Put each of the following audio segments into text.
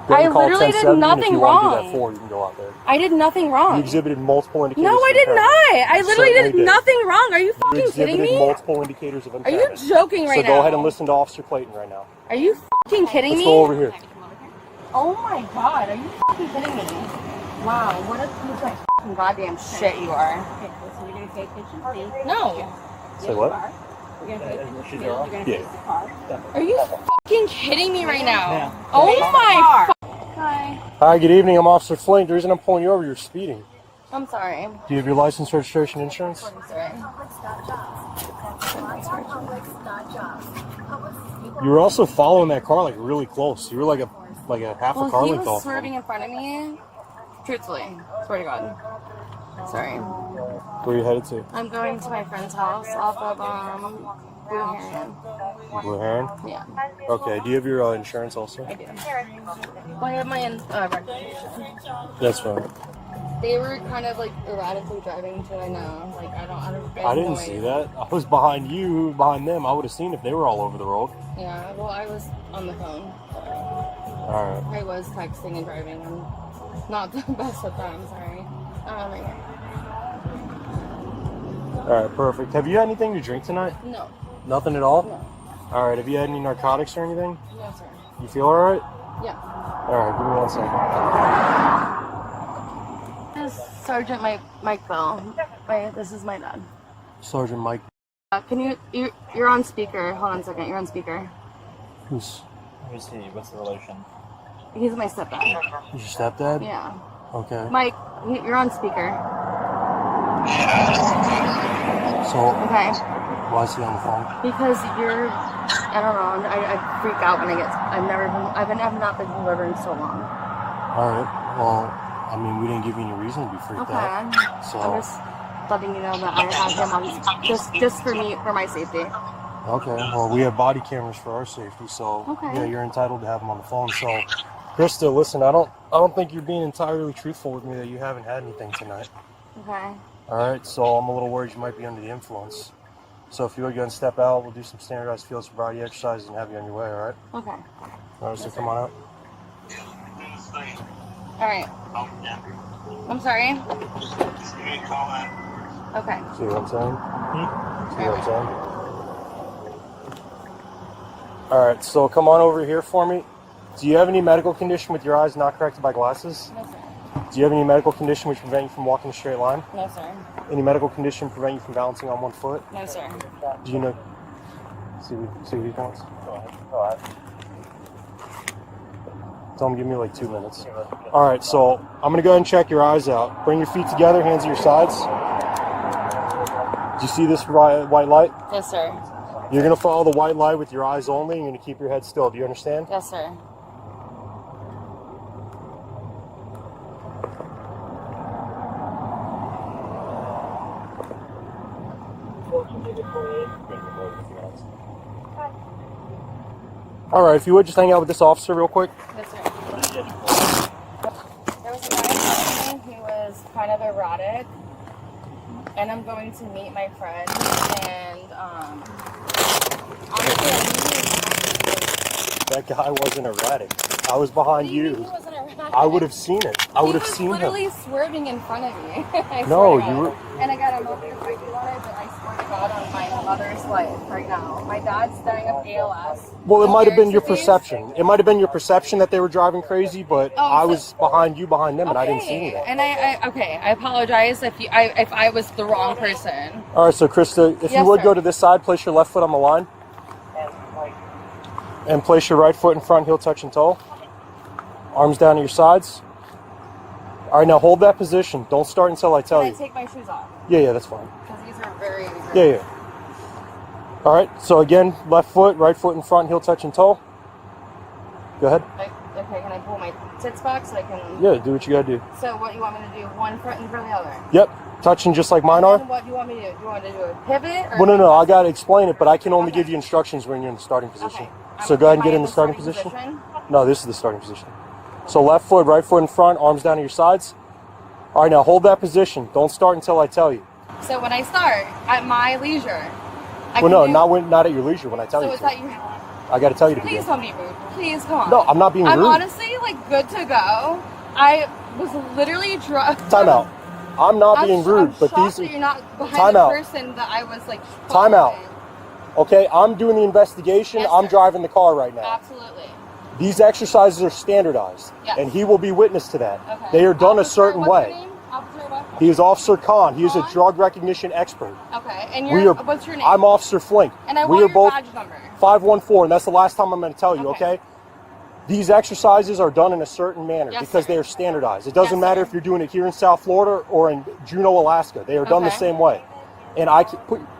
I literally did nothing if you wrong. want to do that forward, you can go out there. I did nothing wrong. You exhibited multiple indicators. No, I did not. I literally did nothing wrong. Are you fucking kidding me? You exhibited multiple indicators of impairment. Are you joking right now? So go ahead and listen to Officer Clayton right now. Are you fucking kidding me? Let's go over here. Oh my god, are you fucking kidding me? Wow, what a piece of fucking goddamn shit you are. Okay, so you're going to pay attention, please? No. Say what? You're going to pay attention, you're going to face the car. Are you fucking kidding me right now? Oh my Hi. Hi, good evening. I'm Officer Flint. The reason I'm pulling you over, you're speeding. I'm sorry. Do you have your license, registration, insurance? I'm sorry. You were also following that car like really close. You were like a half a car he length was off. swerving in front of me. Truthfully. Swear to God. Sorry. Where are you headed to? I'm going to my friend's house off of Blue Heron. Blue Heron? Yeah. Okay. Do you have your insurance also? I do. Well, I have my registration. That's fine. They were kind of like erratically driving too. I know. Like I didn't see that. I was behind you, behind them. I would have seen if they were all over the road. Yeah. Well, I was on the phone. All right. I was texting and driving, and not the best of times. Sorry. Right here. All right. Perfect. Have you had anything to drink tonight? No. Nothing at all? No. All right. Have you had any narcotics or anything? No, sir. You feel all right? Yeah. All right. Give me 1 second. This is Sergeant Mike Bell. This is my dad. Sergeant Mike. Can you're on speaker. Hold on a second. You're on speaker. Who's? Let me see. What's the relation? He's my stepdad. Who's your stepdad? Yeah. Okay. Mike, you're on speaker. So. Okay. Why is he on the phone? Because I don't know. I freak out when I've not been delivered in so long. All right. Well, I mean, we didn't give you any reason to be freaked out. So I'm just letting you know that I have him on just for me, for my safety. Okay. Well, we have body cameras for our safety, so yeah, you're entitled to have them on the phone. So, Krista, listen, I don't think you're being entirely truthful with me that you haven't had anything tonight. Okay. All right. So I'm a little worried you might be under the influence. So if you would go and step out, we'll do some standardized field sobriety exercises and have you on your way. All right. Okay. All right. So come on out. All right. I'm sorry. Okay. See what I'm saying? See what I'm saying? All right, so come on over here for me. Do you have any medical condition with your eyes not corrected by glasses? No, sir. Do you have any medical condition which prevent you from walking a straight line? No, sir. Any medical condition prevent you from balancing on one foot? No, sir. Do you know? See what he wants? Go ahead. Tell him give me like 2 minutes. All right, so I'm going to go ahead and check your eyes out. Bring your feet together, hands at your sides. Do you see this white light? Yes, sir. You're going to follow the white light with your eyes only. You're going to keep your head still. Do you understand? Yes, sir. All right, if you would just hang out with this officer real quick. Yes, sir. There was a guy who was kind of erratic, and I'm going to meet my friend, and honestly, That guy wasn't erratic. I was behind you. He wasn't erratic. I would have seen it. I would have seen him. He was literally swerving in front of me. No, you were. And I got a little bit fight about it, but I swear to God on my mother's life right now. My dad's dying of ALS. Well, it might have been your perception. It might have been your perception that they were driving crazy, but I was behind you, behind them, and I didn't see anything. And I apologize if I was the wrong person. All right, so Krista, if you would go to this side, place your left foot on the line, and place your right foot in front, heel touching toe. Arms down to your sides. All right, now hold that position. Don't start until I tell you. Can I take my shoes off? Yeah, that's fine. Because these are very... Yeah. All right, so again, left foot, right foot in front, heel touching toe. Go ahead. Okay, can I pull my tits back so I can... Yeah, do what you gotta do. So what do you want me to do? One foot in front of the other? Yep, touching just like mine are. What do you want me to do? Do you want to do a pivot? Or Well, no, I gotta explain it, but I can only give you instructions when you're in the starting position. Okay. So go ahead and get in the starting position. No, this is the starting position. So left foot, right foot in front, arms down to your sides. All right, now hold that position. Don't start until I tell you. So when I start, at my leisure, Well, no, not at your leisure when I tell you to. So it's at your... I got to tell you to Please begin. don't be rude. Please, come on. No, I'm not being I'm rude. honestly, like, good to go. I was literally drunk. Time out. I'm not being rude, I'm but shocked these... that you're not behind Time the out. person that I was, like, Time out. following. Okay, I'm doing the investigation. Yes, I'm sir. driving the car right now. Absolutely. These exercises are standardized, Yes. and he will be witness to that. Okay. They are done a Officer, certain what's way. your name? Officer what? He is Officer Khan. He is a Khan? drug recognition expert. Okay, and We you're, are, what's your name? I'm Officer Flink. And I we want are your both badge number. 514, and that's the last time I'm going to tell you, Okay. okay? These exercises are done in a certain manner Yes, because sir. they are standardized. It doesn't Yes, matter sir. if you're doing it here in South Florida or in Juneau, Alaska. They are done the Okay. same way. And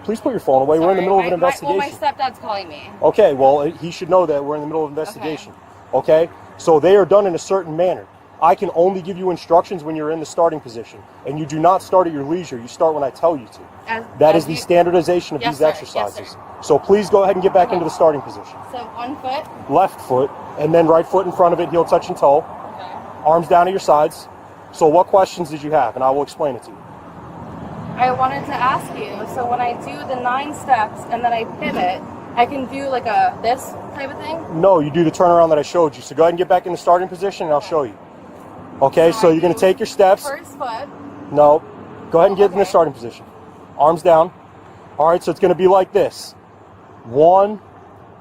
please put your phone away. We're in the middle of an investigation. Well, my stepdad's calling me. Okay, well, he should know that we're in the middle of an investigation. Okay? So they are done in a certain manner. I can only give you instructions when you're in the starting position. And you do not start at your leisure. You start when I tell you to. That is the standardization of Yes, these sir. exercises. Yes, sir. So please go ahead and get back Okay. into the starting position. So 1 foot. Left foot, and then right foot in front of it, heel touching toe. Okay. Arms down at your sides. So what questions did you have? And I will explain it to you. I wanted to ask you, so when I do the 9 steps and then I pivot, I can do like this type of thing? No, you do the turnaround that I showed you. So go ahead and get back in the starting position and I'll show you. Okay, so you're going to take your steps. First foot. No, go ahead and get in the Okay. starting position. Arms down. All right, so it's going to be like this. 1,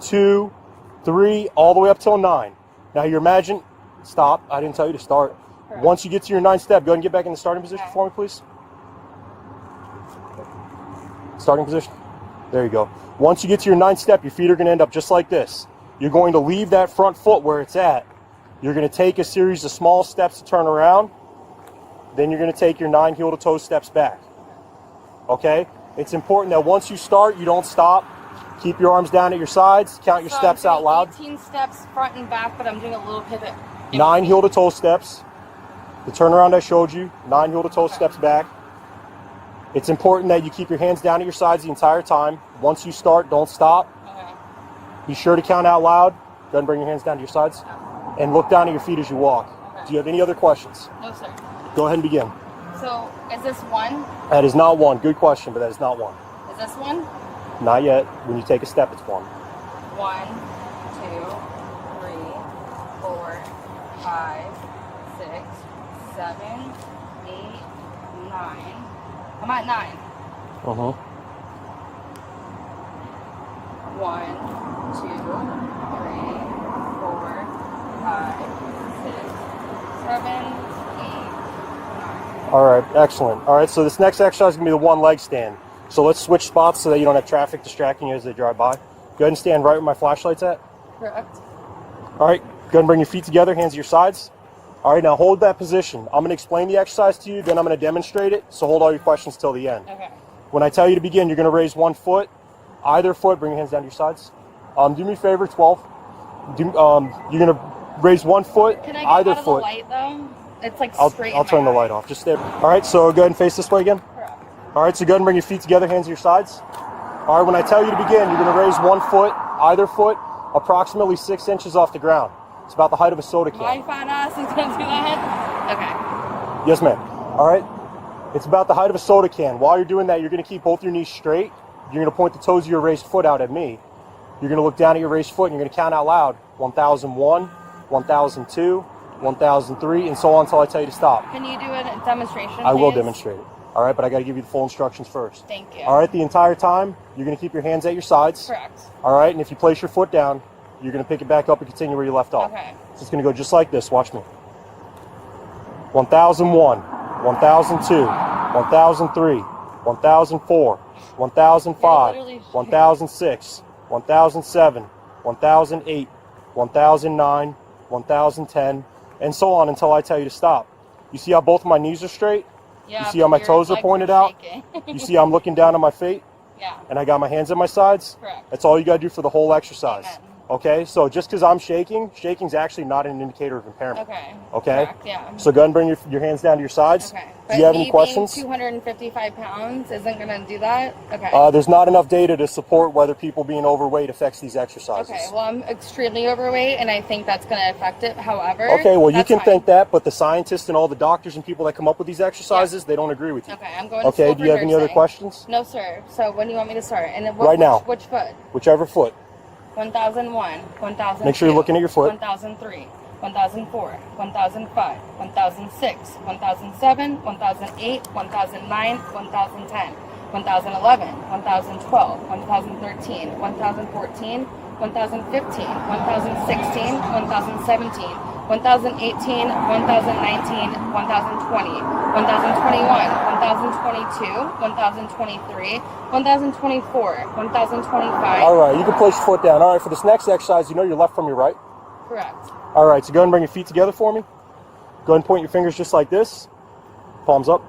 2, 3, all the way up till 9. Now you imagine, stop, I didn't tell you to start. Correct. Once you get to your 9th step, go ahead and get back in the starting position Okay. for me, please. Starting position. There you go. Once you get to your 9th step, your feet are going to end up just like this. You're going to leave that front foot where it's at. You're going to take a series of small steps to turn around. Then you're going to take your 9 heel to toe steps back. Okay? It's important that once you start, you don't stop. Keep your arms down at your sides. Count your So steps I'm out doing loud. 18 steps front and back, but I'm doing a little pivot. 9 heel to toe steps. The turnaround I showed you. 9 heel to toe steps back. It's important that you keep your hands down at your sides the entire time. Once you start, don't stop. Okay. Be sure to count out loud. Go ahead and bring your hands down to your sides. And look down at your feet as you walk. Okay. Do you have any other questions? No, sir. Go ahead and begin. So is this 1? That is not one. Good question, but that is not one. Is this 1? Not yet. When you take a step, it's one. 1, 2, 3, 4, 5, 6, 7, 8, 9. I'm at 9. Uh-huh. 1, 2, 3, 4, 5, 6, 7, 8, 9. All right, excellent. All right, so this next exercise is going to be the one leg stand. So let's switch spots so that you don't have traffic distracting you as they drive by. Go ahead and stand right where my flashlight's at. Correct. All right, go ahead and bring your feet together, hands at your sides. All right, now hold that position. I'm going to explain the exercise to you, then I'm going to demonstrate it, so hold all your questions till the end. Okay. When I tell you to begin, you're going to raise 1 foot, either foot, bring your hands down to your sides. Do me a favor, 12. You're going to raise 1 foot, Can I get either out of foot. the light though? It's like I'll straight. turn the light off. Just stay. All right, so go ahead and face this way again. Correct. All right, so go ahead and bring your feet together, hands at your sides. All right, when I tell you to begin, you're going to raise 1 foot, either foot, approximately 6 inches off the ground. It's about the height of a soda can. My fat ass is gonna do that. Okay. Yes, ma'am. All right. It's about the height of a soda can. While you're doing that, you're going to keep both your knees straight. You're going to point the toes of your raised foot out at me. You're going to look down at your raised foot, and you're going to count out loud. 1001, 1002, 1003, and so on until I tell you to stop. Can you do a demonstration? I will please? demonstrate it. All right, but I got to give you the full instructions first. Thank you. All right, the entire time, you're going to keep your hands at your sides. Correct. All right, and if you place your foot down, you're going to pick it back up and continue where you left off. Okay. So it's going to go just like this. Watch me. 1001, 1002, 1003, 1004, 1005, You're literally- 1006, 1007, 1008, 1009, 1010, and so on until I tell you to stop. You see how both of my knees are straight? Yeah. You see how my but toes your are pointed out? legs are shaking. You see how I'm looking down on my feet? Yeah. And I got my hands at my sides? Correct. That's all you got to do for the whole exercise. Amen. Okay? So just because I'm shaking's actually not an indicator of impairment. Okay. Okay? Correct, yeah. So go ahead and bring your hands down to your sides. Okay. Do you have any me questions? Being 255 pounds isn't going to do that? Okay. There's not enough data to support whether people being overweight affects these exercises. Okay, well, I'm extremely overweight, and I think that's going to affect it. However, Okay, well, you that's can fine. think that, but the scientists and all the doctors and people that come up with these exercises, they don't agree with you. Okay, I'm going to Okay, school do for you have any other nursing. questions? No, sir. So when do you want me to start? And then Right now. Which foot? Whichever foot. 1001, 1002. Make sure you're looking at your foot. 1003, 1004, 1005, 1006, 1007, 1008, 1009, 1010, 1011, 1012, 1013, 1014, 1015, 1016, 1017, 1018, 1019, 1020, 1021, 1022, 1023, 1024, 1025. All right, you can place your foot down. All right, for this next exercise, you know your left from your right? Correct. All right, so go ahead and bring your feet together for me. Go ahead and point your fingers just like this. Palms up.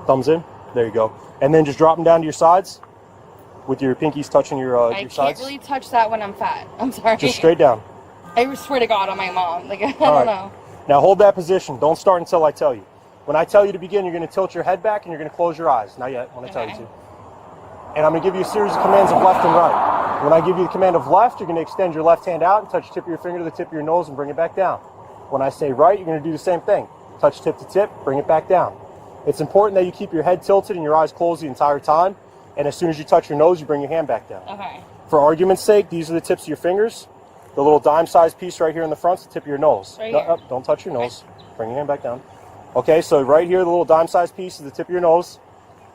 Thumbs in. There you go. And then just drop them down to your sides with your pinkies touching your sides. I can't really touch that when I'm fat. I'm sorry. Just straight down. I swear to God on my mom. Like, I don't know. Now hold that position. Don't start until I tell you. When I tell you to begin, you're going to tilt your head back and you're going to close your eyes. Not yet, when I tell you to. And I'm going to give you a series of commands of left and right. When I give you the command of left, you're going to extend your left hand out and touch the tip of your finger to the tip of your nose and bring it back down. When I say right, you're going to do the same thing. Touch tip to tip, bring it back down. It's important that you keep your head tilted and your eyes closed the entire time. And as soon as you touch your nose, you bring your hand back down. Okay. For argument's sake, these are the tips of your fingers. The little dime-sized piece right here in the front is the tip of your nose. Right No, here. don't touch your nose. Bring your hand back down. Okay, so right here, the little dime-sized piece is the tip of your nose.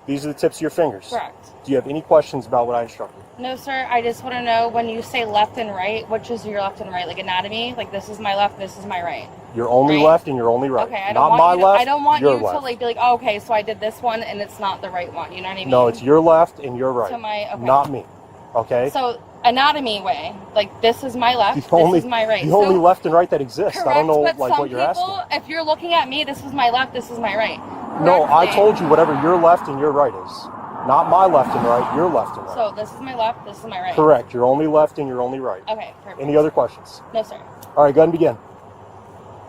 These are the tips of your fingers. Correct. Do you have any questions about what I instructed? No, sir. I just want to know, when you say left and right, which is your left and right? Like anatomy? Like, this is my left, this is my right. You're only Right? left and you're only right. Okay, I not don't want my you to, left. I don't want your you left. to like be like, oh, okay, so I did this one and it's not the right one. You know what I mean? No, it's your left and your right. To my, okay. Not me. Okay? So anatomy way, like this is my left, the only, this is my right. The So, only left and right that exists. correct, I don't know but like some what you're people, asking. if you're looking at me, this is my left, this is my right. No, I Correctly. told you whatever your left and your right is. Not my left and right, your left and right. So this is my left, this is my right. Correct. You're only left and you're only right. Okay, perfect. Any other questions? No, sir. All right, go ahead and begin.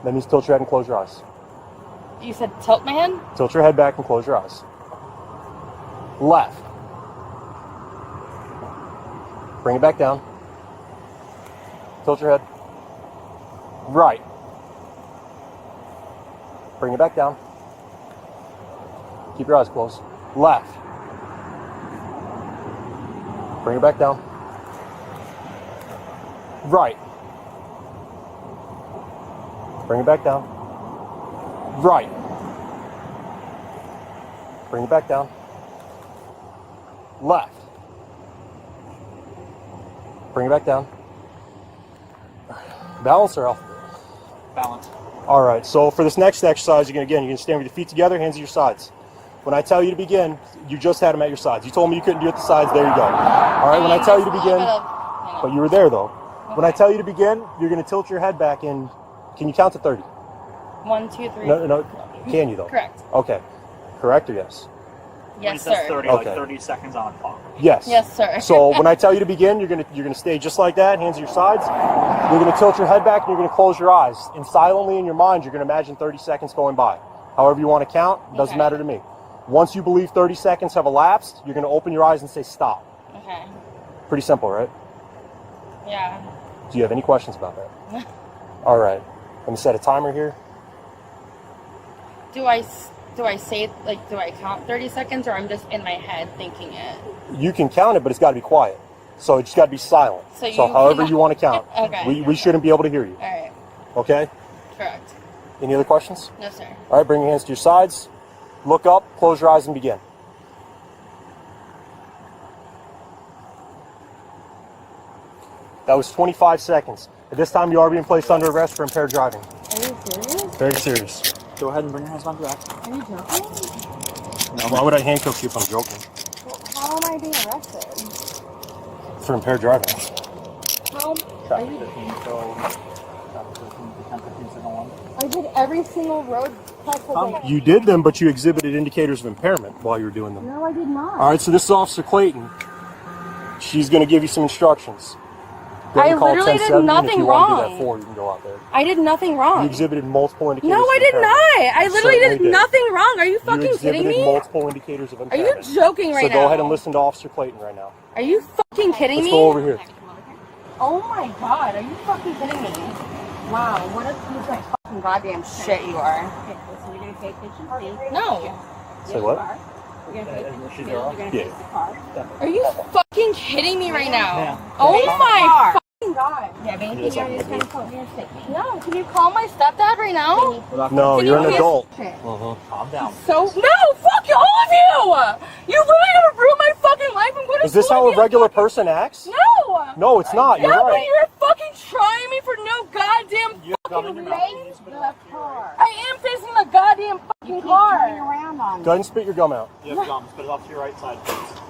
That means tilt your head and close your eyes. You said tilt my hand? Tilt your head back and close your eyes. Left. Bring it back down. Tilt your head. Right. Bring it back down. Keep your eyes closed. Left. Bring it back down. Right. Bring it back down. Right. Bring it back down. Left. Bring it back down. Balance or alphabet? Balance. All right, so for this next exercise, you're going to stand with your feet together, hands at your sides. When I tell you to begin, you just had them at your sides. You told me you couldn't do it at the sides. There you go. All right, when I tell you to begin, but you were there though. When I tell you to begin, you're going to tilt your head back and can you count to 30? 1, 2, 3. No. Can you though? Correct. Okay. Correct or yes? Yes, When it says sir. 30, Okay. like 30 seconds on a clock. Yes. Yes, sir. So when I tell you to begin, you're gonna stay just like that, hands at your sides. You're gonna tilt your head back and you're gonna close your eyes. And silently in your mind, you're gonna imagine 30 seconds going by. However you want to count, doesn't Okay. matter to me. Once you believe 30 seconds have elapsed, you're gonna open your eyes and say stop. Okay. Pretty simple, right? Yeah. Do you have any questions about that? All right. Let me set a timer here. Do I say, like, do I count 30 seconds, or I'm just in my head thinking it? You can count it, but it's got to be quiet. So it's got to be silent. So you however cannot- you want to count. Okay. We shouldn't be able to hear you. All right. Okay? Correct. Any other questions? No, sir. All right, bring your hands to your sides. Look up, close your eyes, and begin. That was 25 seconds. At this time, you are being placed under arrest for impaired driving. Are you serious? Very serious. Go ahead and bring your hands behind your back. Are you joking? Now, why would I handcuff you if I'm joking? Well, how am I being arrested? For impaired driving. How? Are you, I did every single road test that You did them, but you exhibited indicators of impairment while you were doing them. No, I did not. All right, so this is Officer Clayton. She's going to give you some instructions. Go ahead I and call literally did 10-7, and nothing if you want to do wrong. that 4, you can go out there. I did nothing You wrong. exhibited multiple indicators No, of I did impairment. not. I literally certainly did did. nothing wrong. Are you You fucking kidding exhibited me? multiple indicators of Are you impairment. joking right so now? go ahead and listen to Officer Clayton right now. Are you fucking kidding Let's me? go over here. Oh my god, are you fucking kidding me? Wow, what a piece of fucking goddamn shit you are. Okay, so you're gonna pay attention, please. No. Say what? You're gonna take the She's you're off. gonna Yeah. take the car. Are you fucking kidding me right now? Yeah. Oh Face the my car. fucking god. You have anything Yes, I on your can do. phone? You're sick. No, can you call my stepdad right now? No, Can you're you an kiss- adult. Calm down. So no, fuck you, all of you! You really gonna ruin my fucking life. I'm gonna. Is this how a regular person acts? No. No, it's not. You're Yeah, but right. you're fucking trying me for no goddamn fucking reason. Face the car. I am facing the goddamn You fucking keep turning car. around on Go ahead and spit your gum out. You have gum. Spit it off to your right side, please.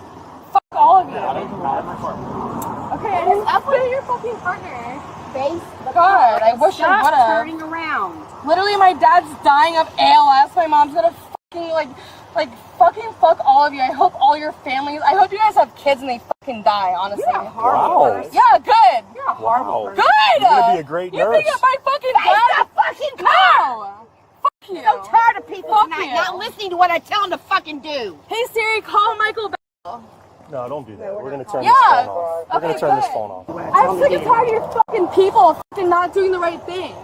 Fuck all of you. Not in my car. Okay, I just uploaded your fucking partner. face the God, car. I wish I Stop would've. turning around. Literally, my dad's dying of ALS. My mom's gonna fucking like fucking fuck all of you. I hope all your families. I hope you guys have kids and they fucking die. Honestly. You're a horrible Wow. person. Yeah, good. You're a horrible Wow. person. Good. You're gonna be a great You think nurse. of my fucking Face dad? the fucking car. No. Fuck you. I'm so tired of people Fuck tonight you. not listening to what I tell them to fucking do. Hey Siri, call Michael Bell. No, don't do that. We're gonna turn Yeah. this phone off. We're gonna Okay, turn this good. phone off. I'm sick and tired of your fucking people fucking not doing the right thing.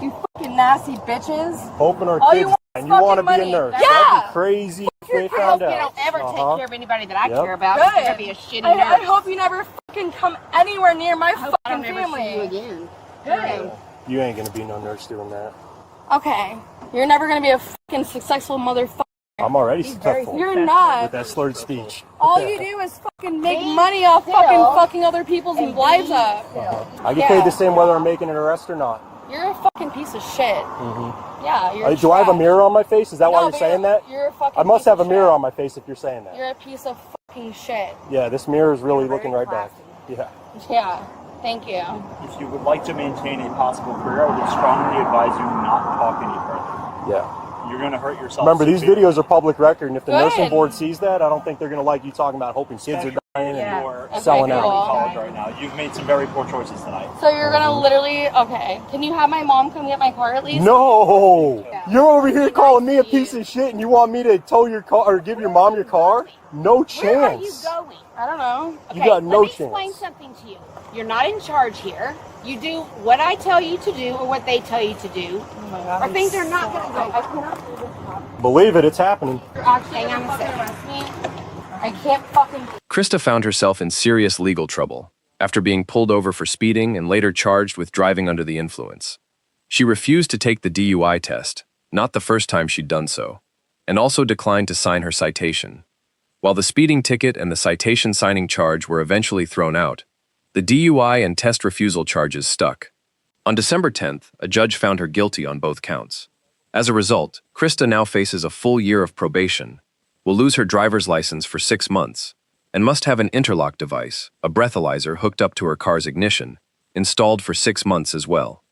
You fucking nasty bitches. Hoping our All you kids want and is you want to fucking be a money. nurse. Yeah. That'd be crazy if they I found hope you out. don't ever take care of anybody that I Yep. care about. Good. You're gonna be a shitty I nurse. hope you never fucking come anywhere near my I hope I fucking don't ever see you family. again. Good. You ain't gonna be no nurse doing that. Okay. You're never gonna be a fucking successful motherfucker. I'm already successful You're not. with that slurred speech. All you do is fucking make Be money off still fucking other people's and lives be up. I get Yeah. paid the same whether I'm making an arrest or not. You're a fucking piece of shit. Yeah, you're Do I have a trash. mirror on my face? Is that why No, you're but saying that? You're a fucking I must piece have a of mirror shit. on my face if you're saying that. You're a piece of fucking shit. Yeah, this mirror is really You're looking very right back. Yeah. Yeah. Thank you. If you would like to maintain a possible career, I would strongly advise you not talk any further. Yeah. You're going to hurt yourself. Remember, these severely. videos are public record, and if the Good. nursing board sees that, I don't think they're gonna like you talking about hoping kids are dying Yeah. and You're selling Okay, out. cool. in college right now. You've made some very poor choices tonight. So you're gonna literally okay. Can you have my mom come get my car at least? No! Yeah. You're over here calling me a to you. piece of shit, and you want me to tow your car or give your mom your car? No Where are you chance. going? I don't know. You got no let me explain chance. something to you. You're not in charge here. You do what I tell you to do or what they tell you to do, Oh my god. or things are not going to I go. cannot do this. Believe it, it's happening. You're actually Hang gonna on a fucking second. arrest me. I can't fucking. Krista found herself in serious legal trouble after being pulled over for speeding and later charged with driving under the influence. She refused to take the DUI test, not the first time she'd done so, and also declined to sign her citation. While the speeding ticket and the citation signing charge were eventually thrown out, the DUI and test refusal charges stuck. On December 10th, a judge found her guilty on both counts. As a result, Krista now faces a full year of probation, will lose her driver's license for 6 months, and must have an interlock device, a breathalyzer hooked up to her car's ignition, installed for 6 months as well.